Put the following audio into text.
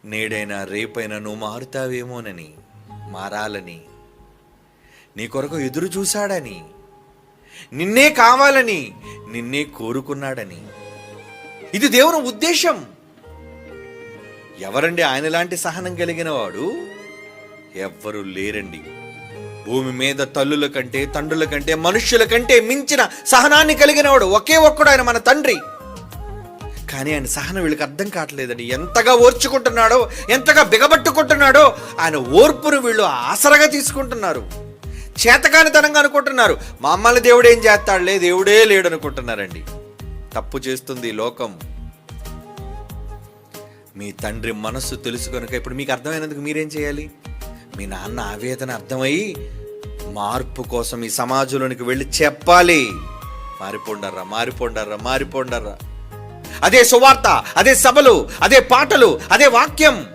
నేడైనా రేపైనా నువ్వు మారుతావేమోనని, మారాలని, నీ కొరకు ఎదురు చూశాడని, నిన్నే కావాలని, నిన్నే కోరుకున్నాడని. ఇది దేవుని ఉద్దేశం. ఎవరండి ఆయన లాంటి సహనం కలిగిన వాడు? ఎవ్వరూ లేరండి. భూమి మీద తల్లుల కంటే, తండ్రుల కంటే, మనుష్యుల కంటే మించిన సహనాన్ని కలిగిన వాడు ఒకే ఒక్కడు, ఆయన మన తండ్రి. కానీ ఆయన సహనం వీళ్ళకి అర్థం కావట్లేదండి. ఎంతగా ఓర్చుకుంటున్నాడో, ఎంతగా బిగబట్టుకుంటున్నాడో ఆయన ఓర్పును వీళ్ళు ఆసరగా తీసుకుంటున్నారు. చేతకానితనంగా అనుకుంటున్నారు. మా అమ్మల్ని దేవుడు ఏం చేస్తాడులే, దేవుడే లేడు అనుకుంటున్నారండి. తప్పు చేస్తుంది లోకం. మీ తండ్రి మనస్సు తెలుసు కనుక ఇప్పుడు మీకు అర్థమైనందుకు మీరేం చేయాలి? మీ నాన్న ఆవేదన అర్థమయ్యి మార్పు కోసం ఈ సమాజంలోనికి వెళ్ళి చెప్పాలి. మారిపోండర్రా, మారిపోండర్రా, మారిపోండర్రా. అదే సువార్త, అదే సభలు, అదే పాటలు, అదే వాక్యం.